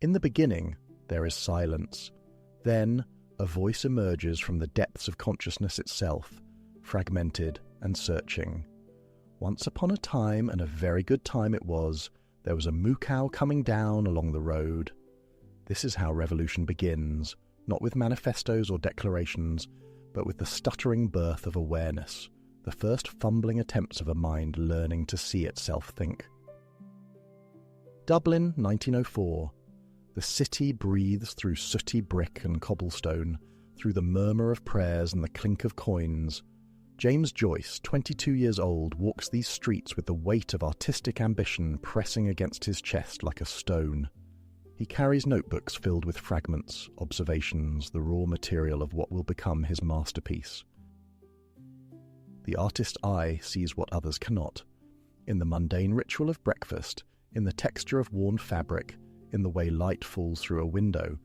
In the beginning, there is silence. Then, a voice emerges from the depths of consciousness itself, fragmented and searching. Once upon a time, and a very good time it was, there was a moo cow coming down along the road. This is how revolution begins, not with manifestos or declarations, but with the stuttering birth of awareness, the first fumbling attempts of a mind learning to see itself think. Dublin, 1904. The city breathes through sooty brick and cobblestone, through the murmur of prayers and the clink of coins. James Joyce, 22 years old, walks these streets with the weight of artistic ambition pressing against his chest like a stone. He carries notebooks filled with fragments, observations, the raw material of what will become his masterpiece. The artist's eye sees what others cannot. In the mundane ritual of breakfast, in the texture of worn fabric, in the way light falls through a window,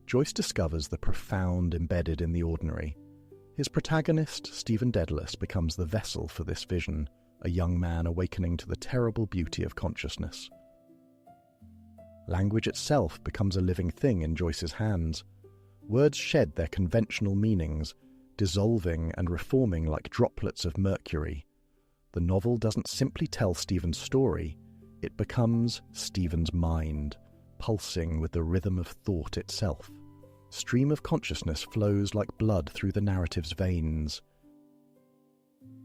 Joyce discovers the profound embedded in the ordinary. His protagonist, Stephen Dedalus, becomes the vessel for this vision, a young man awakening to the terrible beauty of consciousness. Language itself becomes a living thing in Joyce's hands. Words shed their conventional meanings, dissolving and reforming like droplets of mercury. The novel doesn't simply tell Stephen's story, it becomes Stephen's mind, pulsing with the rhythm of thought itself. Stream of consciousness flows like blood through the narrative's veins.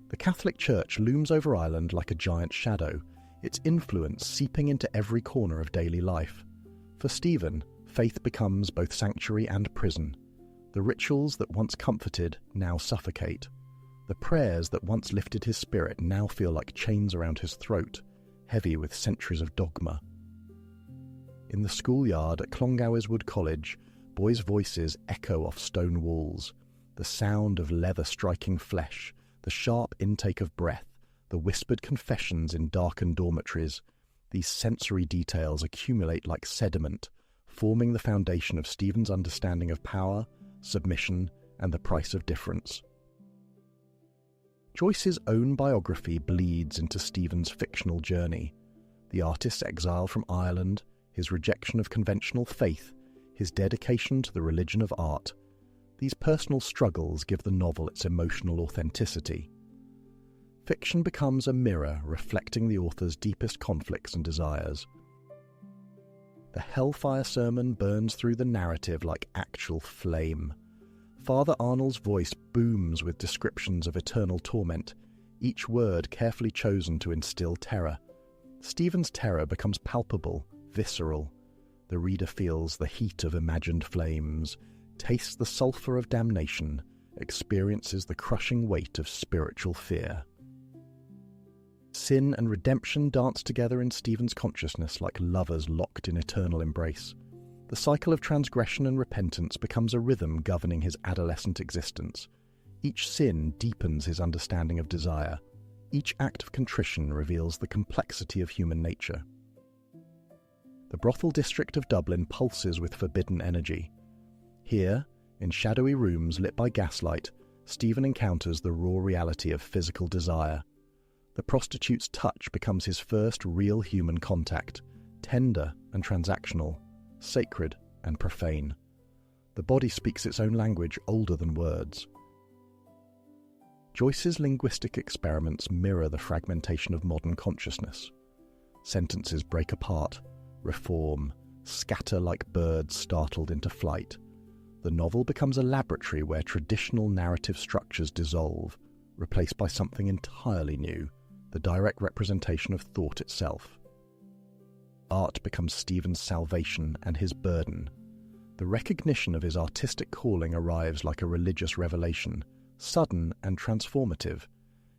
The Catholic Church looms over Ireland like a giant shadow, its influence seeping into every corner of daily life. For Stephen, faith becomes both sanctuary and prison. The rituals that once comforted now suffocate. The prayers that once lifted his spirit now feel like chains around his throat, heavy with centuries of dogma. In the schoolyard at Clongoweswood College, boys' voices echo off stone walls. The sound of leather striking flesh, the sharp intake of breath, the whispered confessions in darkened dormitories. These sensory details accumulate like sediment, forming the foundation of Stephen's understanding of power, submission, and the price of difference. Joyce's own biography bleeds into Stephen's fictional journey. The artist's exile from Ireland, his rejection of conventional faith, his dedication to the religion of art. These personal struggles give the novel its emotional authenticity. Fiction becomes a mirror reflecting the author's deepest conflicts and desires. The hellfire sermon burns through the narrative like actual flame. Father Arnold's voice booms with descriptions of eternal torment, each word carefully chosen to instill terror. Stephen's terror becomes palpable, visceral. The reader feels the heat of imagined flames, tastes the sulphur of damnation, experiences the crushing weight of spiritual fear. Sin and redemption dance together in Stephen's consciousness like lovers locked in eternal embrace. The cycle of transgression and repentance becomes a rhythm governing his adolescent existence. Each sin deepens his understanding of desire. Each act of contrition reveals the complexity of human nature. The brothel district of Dublin pulses with forbidden energy. Here, in shadowy rooms lit by gaslight, Stephen encounters the raw reality of physical desire. The prostitute's touch becomes his first real human contact, tender and transactional, sacred and profane. The body speaks its own language older than words. Joyce's linguistic experiments mirror the fragmentation of modern consciousness. Sentences break apart, reform, scatter like birds startled into flight. The novel becomes a laboratory where traditional narrative structures dissolve, replaced by something entirely new, the direct representation of thought itself. Art becomes Stephen's salvation and his burden. The recognition of his artistic calling arrives like a religious revelation, sudden and transformative.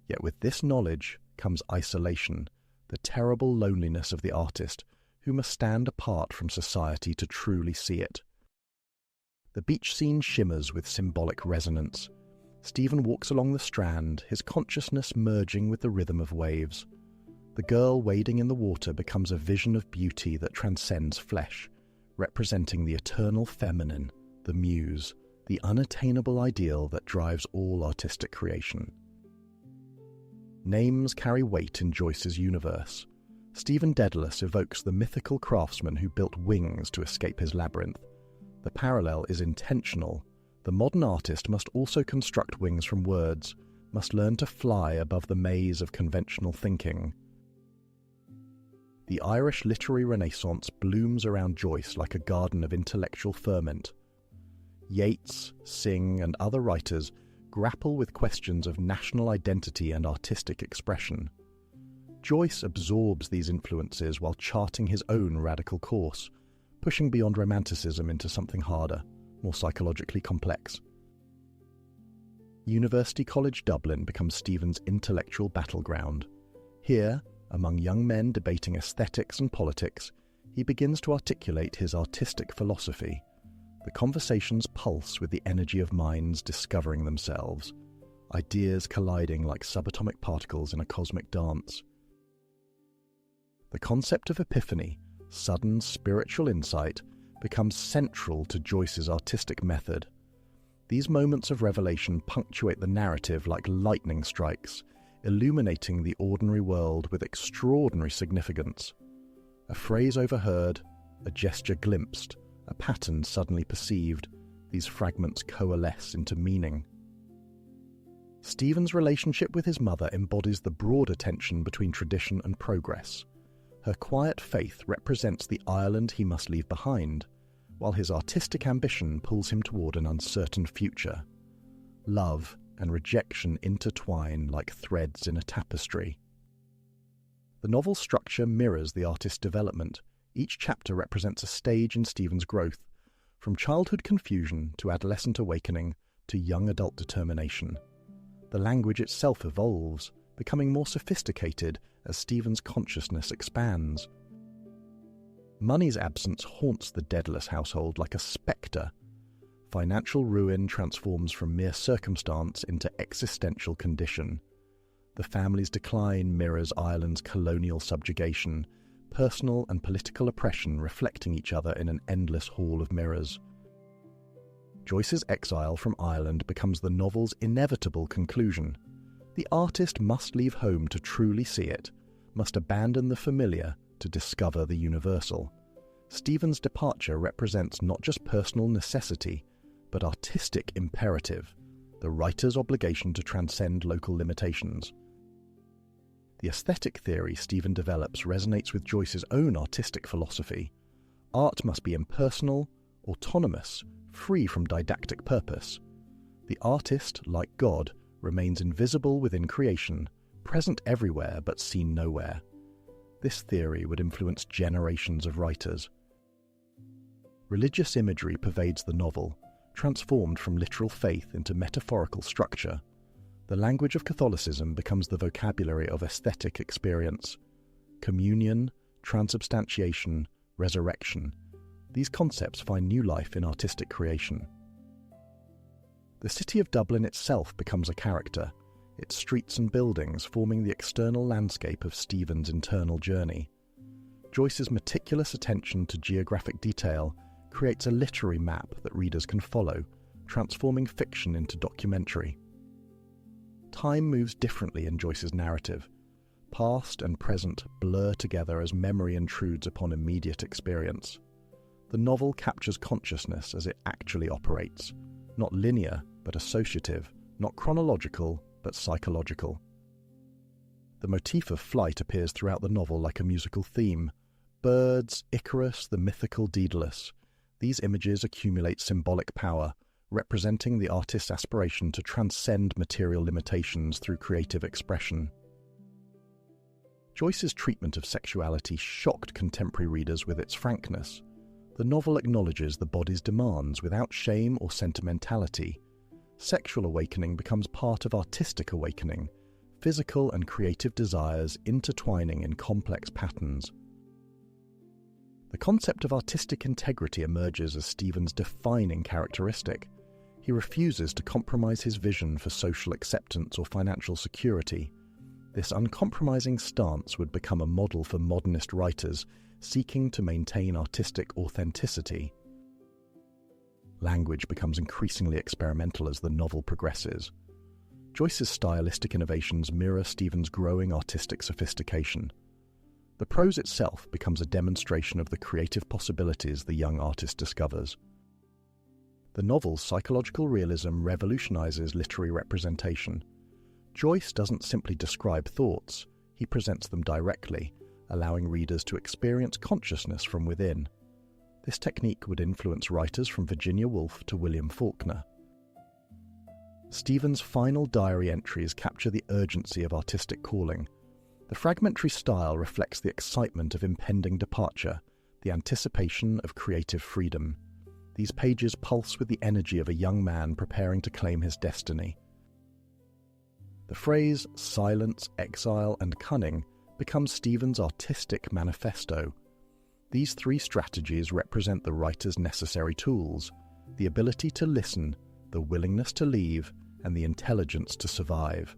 Yet with this knowledge comes isolation, the terrible loneliness of the artist, who must stand apart from society to truly see it. The beach scene shimmers with symbolic resonance. Stephen walks along the strand, his consciousness merging with the rhythm of waves. The girl wading in the water becomes a vision of beauty that transcends flesh, representing the eternal feminine, the muse, the unattainable ideal that drives all artistic creation. Names carry weight in Joyce's universe. Stephen Dedalus evokes the mythical craftsman who built wings to escape his labyrinth. The parallel is intentional. The modern artist must also construct wings from words, must learn to fly above the maze of conventional thinking. The Irish literary renaissance blooms around Joyce like a garden of intellectual ferment. Yeats, Synge, and other writers grapple with questions of national identity and artistic expression. Joyce absorbs these influences while charting his own radical course, pushing beyond romanticism into something harder, more psychologically complex. University College Dublin becomes Stephen's intellectual battleground. Here, among young men debating aesthetics and politics, he begins to articulate his artistic philosophy. The conversations pulse with the energy of minds discovering themselves, ideas colliding like subatomic particles in a cosmic dance. The concept of epiphany, sudden spiritual insight, becomes central to Joyce's artistic method. These moments of revelation punctuate the narrative like lightning strikes, illuminating the ordinary world with extraordinary significance. A phrase overheard, a gesture glimpsed, a pattern suddenly perceived, these fragments coalesce into meaning. Stephen's relationship with his mother embodies the broader tension between tradition and progress. Her quiet faith represents the Ireland he must leave behind, while his artistic ambition pulls him toward an uncertain future. Love and rejection intertwine like threads in a tapestry. The novel's structure mirrors the artist's development. Each chapter represents a stage in Stephen's growth, from childhood confusion to adolescent awakening to young adult determination. The language itself evolves, becoming more sophisticated as Stephen's consciousness expands. Money's absence haunts the Dedalus household like a spectre. Financial ruin transforms from mere circumstance into existential condition. The family's decline mirrors Ireland's colonial subjugation, personal and political oppression reflecting each other in an endless hall of mirrors. Joyce's exile from Ireland becomes the novel's inevitable conclusion. The artist must leave home to truly see it, must abandon the familiar to discover the universal. Stephen's departure represents not just personal necessity, but artistic imperative, the writer's obligation to transcend local limitations. The aesthetic theory Stephen develops resonates with Joyce's own artistic philosophy. Art must be impersonal, autonomous, free from didactic purpose. The artist, like God, remains invisible within creation, present everywhere but seen nowhere. This theory would influence generations of writers. Religious imagery pervades the novel, transformed from literal faith into metaphorical structure. The language of Catholicism becomes the vocabulary of aesthetic experience. Communion, transubstantiation, resurrection. These concepts find new life in artistic creation. The city of Dublin itself becomes a character, its streets and buildings forming the external landscape of Stephen's internal journey. Joyce's meticulous attention to geographic detail creates a literary map that readers can follow, transforming fiction into documentary. Time moves differently in Joyce's narrative. Past and present blur together as memory intrudes upon immediate experience. The novel captures consciousness as it actually operates, not linear but associative, not chronological but psychological. The motif of flight appears throughout the novel like a musical theme. Birds, Icarus, the mythical Dedalus. These images accumulate symbolic power, representing the artist's aspiration to transcend material limitations through creative expression. Joyce's treatment of sexuality shocked contemporary readers with its frankness. The novel acknowledges the body's demands without shame or sentimentality. Sexual awakening becomes part of artistic awakening, physical and creative desires intertwining in complex patterns. The concept of artistic integrity emerges as Stephen's defining characteristic. He refuses to compromise his vision for social acceptance or financial security. This uncompromising stance would become a model for modernist writers seeking to maintain artistic authenticity. Language becomes increasingly experimental as the novel progresses. Joyce's stylistic innovations mirror Stephen's growing artistic sophistication. The prose itself becomes a demonstration of the creative possibilities the young artist discovers. The novel's psychological realism revolutionizes literary representation. Joyce doesn't simply describe thoughts, he presents them directly, allowing readers to experience consciousness from within. This technique would influence writers from Virginia Woolf to William Faulkner. Stephen's final diary entries capture the urgency of artistic calling. The fragmentary style reflects the excitement of impending departure, the anticipation of creative freedom. These pages pulse with the energy of a young man preparing to claim his destiny. The phrase silence, exile, and cunning becomes Stephen's artistic manifesto. These three strategies represent the writer's necessary tools: the ability to listen, the willingness to leave, and the intelligence to survive.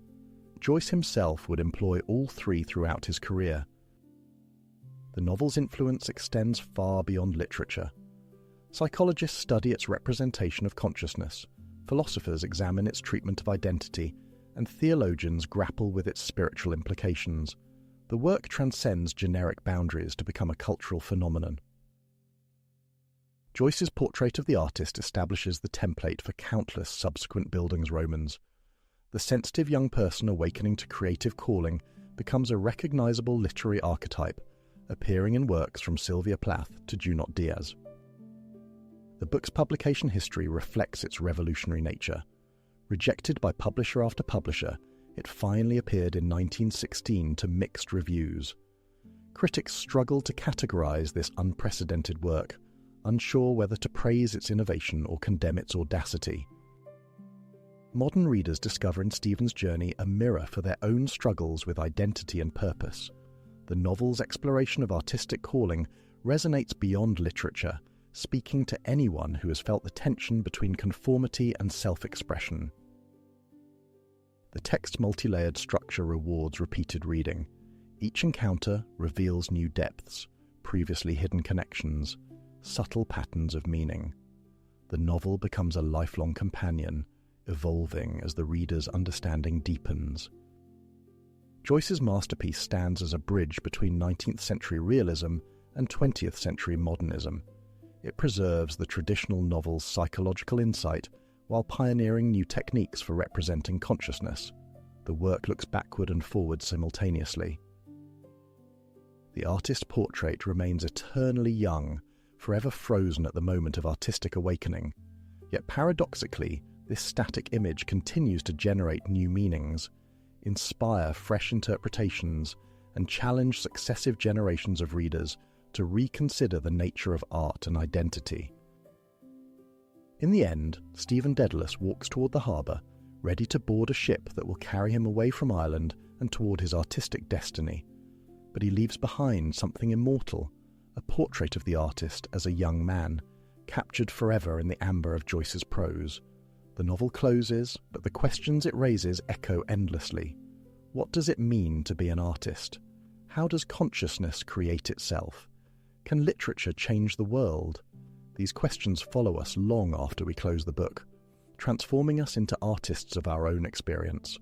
Joyce himself would employ all three throughout his career. The novel's influence extends far beyond literature. Psychologists study its representation of consciousness, philosophers examine its treatment of identity, and theologians grapple with its spiritual implications. The work transcends generic boundaries to become a cultural phenomenon. Joyce's portrait of the artist establishes the template for countless subsequent Bildungsromans. The sensitive young person awakening to creative calling becomes a recognizable literary archetype, appearing in works from Sylvia Plath to Junot Diaz. The book's publication history reflects its revolutionary nature. Rejected by publisher after publisher, it finally appeared in 1916 to mixed reviews. Critics struggled to categorize this unprecedented work, unsure whether to praise its innovation or condemn its audacity. Modern readers discover in Stephen's journey a mirror for their own struggles with identity and purpose. The novel's exploration of artistic calling resonates beyond literature, speaking to anyone who has felt the tension between conformity and self-expression. The text's multi-layered structure rewards repeated reading. Each encounter reveals new depths, previously hidden connections, subtle patterns of meaning. The novel becomes a lifelong companion, evolving as the reader's understanding deepens. Joyce's masterpiece stands as a bridge between 19th century realism and 20th century modernism. It preserves the traditional novel's psychological insight while pioneering new techniques for representing consciousness. The work looks backward and forward simultaneously. The artist's portrait remains eternally young, forever frozen at the moment of artistic awakening. Yet paradoxically, this static image continues to generate new meanings, inspire fresh interpretations, and challenge successive generations of readers to reconsider the nature of art and identity. In the end, Stephen Dedalus walks toward the harbour, ready to board a ship that will carry him away from Ireland and toward his artistic destiny. But he leaves behind something immortal, a portrait of the artist as a young man, captured forever in the amber of Joyce's prose. The novel closes, but the questions it raises echo endlessly. What does it mean to be an artist? How does consciousness create itself? Can literature change the world? These questions follow us long after we close the book, transforming us into artists of our own experience.